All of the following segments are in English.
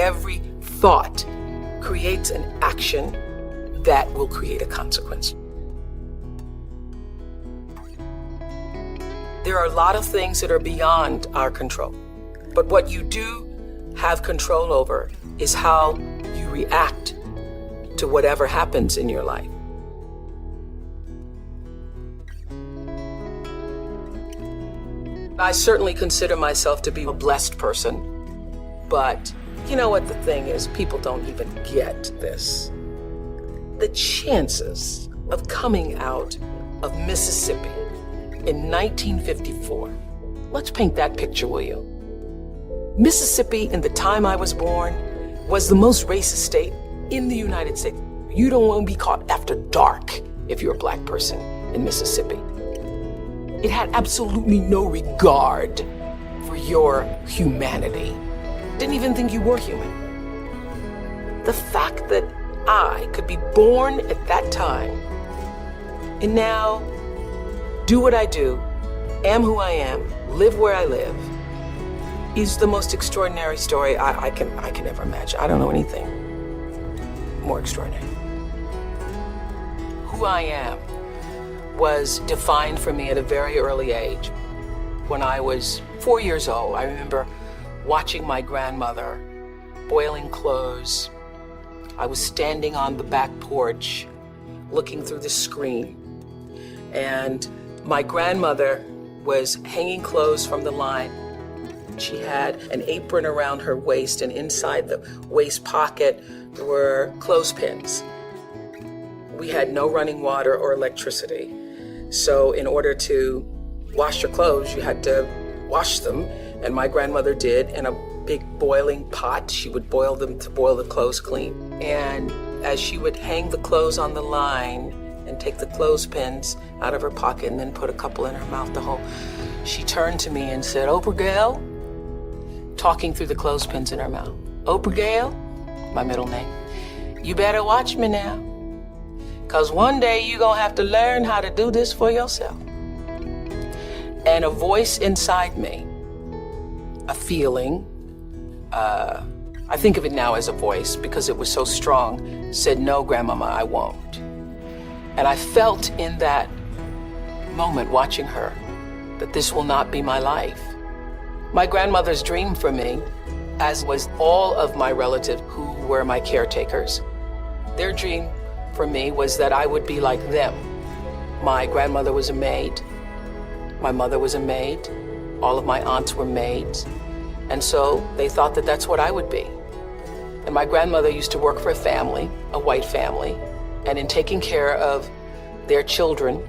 every thought creates an action that will create a consequence. There are a lot of things that are beyond our control, but what you do have control over is how you react to whatever happens in your life. I certainly consider myself to be a blessed person, but you know what the thing is? People don't even get this. The chances of coming out of Mississippi in 1954, let's paint that picture, will you? Mississippi, in the time I was born, was the most racist state in the United States. You don't want to be caught after dark if you're a black person in Mississippi. It had absolutely no regard for your humanity. Didn't even think you were human. The fact that I could be born at that time and now do what I do, am who I am, live where I live, is the most extraordinary story I can ever imagine. I don't know anything more extraordinary. Who I am was defined for me at a very early age. When I was 4 years old, I remember watching my grandmother boiling clothes. I was standing on the back porch looking through the screen, and my grandmother was hanging clothes from the line. She had an apron around her waist, and inside the waist pocket were clothespins. We had no running water or electricity. So in order to wash your clothes, you had to wash them, and my grandmother did in a big boiling pot. She would boil them to boil the clothes clean. And as she would hang the clothes on the line and take the clothespins out of her pocket and then put a couple in her mouth to hold, she turned to me and said, "Oprah Gale," talking through the clothespins in her mouth. "Oprah Gale," my middle name, "you better watch me now, 'cause one day you're gonna have to learn how to do this for yourself." And a voice inside me, a feeling, I think of it now as a voice because it was so strong, said, "No, Grandmama, I won't." And I felt in that moment watching her that this will not be my life. My grandmother's dream for me, as was all of my relatives who were my caretakers, their dream for me was that I would be like them. My grandmother was a maid. My mother was a maid. All of my aunts were maids. And so they thought that that's what I would be. And my grandmother used to work for a family, a white family, and in taking care of their children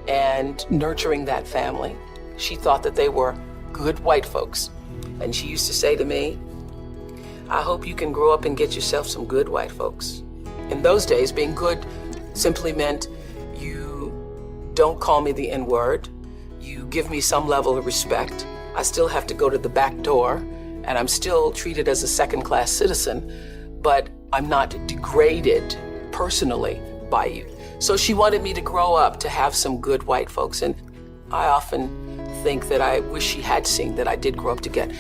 and nurturing that family, she thought that they were good white folks. And she used to say to me, "I hope you can grow up and get yourself some good white folks." In those days, being good simply meant you don't call me the N-word, you give me some level of respect. I still have to go to the back door, and I'm still treated as a second-class citizen, but I'm not degraded personally by you. So she wanted me to grow up to have some good white folks, and I often think that I wish she had seen that I did grow up to get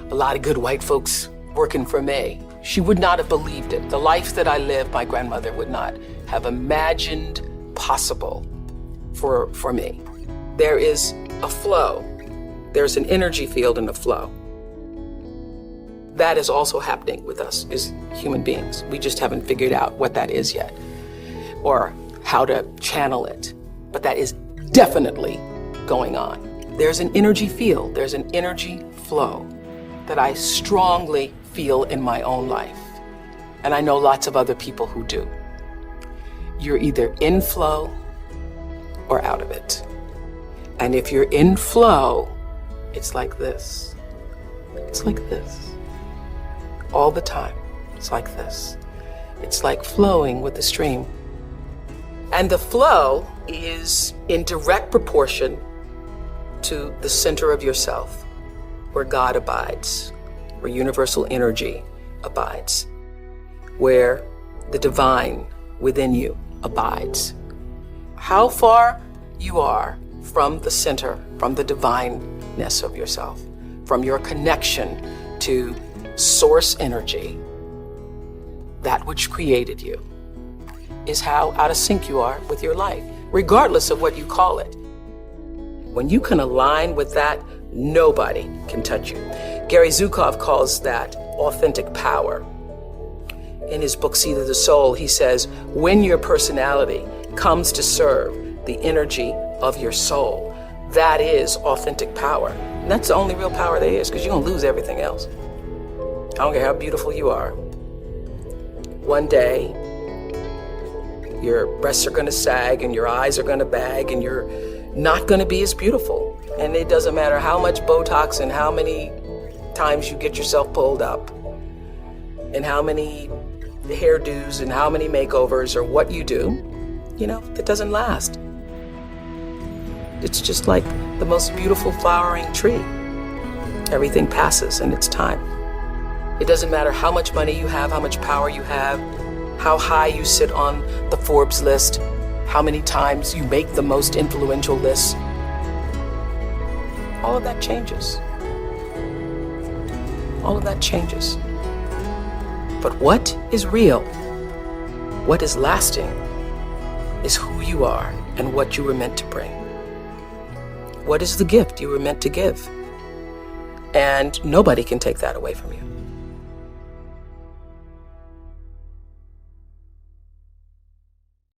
a lot of good white folks working for me. She would not have believed it. The life that I lived, my grandmother would not have imagined possible for me. There is a flow. There's an energy field and a flow. That is also happening with us as human beings. We just haven't figured out what that is yet or how to channel it. But that is definitely going on. There's an energy field. There's an energy flow that I strongly feel in my own life. And I know lots of other people who do. You're either in flow or out of it. And if you're in flow, it's like this. It's like this. All the time, it's like this. It's like flowing with the stream. And the flow is in direct proportion to the center of yourself, where God abides, where universal energy abides, where the divine within you abides. How far you are from the center, from the divineness of yourself, from your connection to source energy, that which created you, is how out of sync you are with your life, regardless of what you call it. When you can align with that, nobody can touch you. Gary Zukov calls that authentic power. In his book, Seed of the Soul, he says, when your personality comes to serve the energy of your soul, that is authentic power. And that's the only real power there is, because you're going to lose everything else. I don't care how beautiful you are. One day, your breasts are going to sag and your eyes are going to bag and you're not going to be as beautiful. And it doesn't matter how much Botox and how many times you get yourself pulled up and how many hairdos and how many makeovers or what you do, it doesn't last. It's just like the most beautiful flowering tree. Everything passes in its time. It doesn't matter how much money you have, how much power you have, how high you sit on the Forbes list, how many times you make the most influential lists. All of that changes. All of that changes. But what is real, what is lasting, is who you are and what you were meant to bring. What is the gift you were meant to give? And nobody can take that away from you.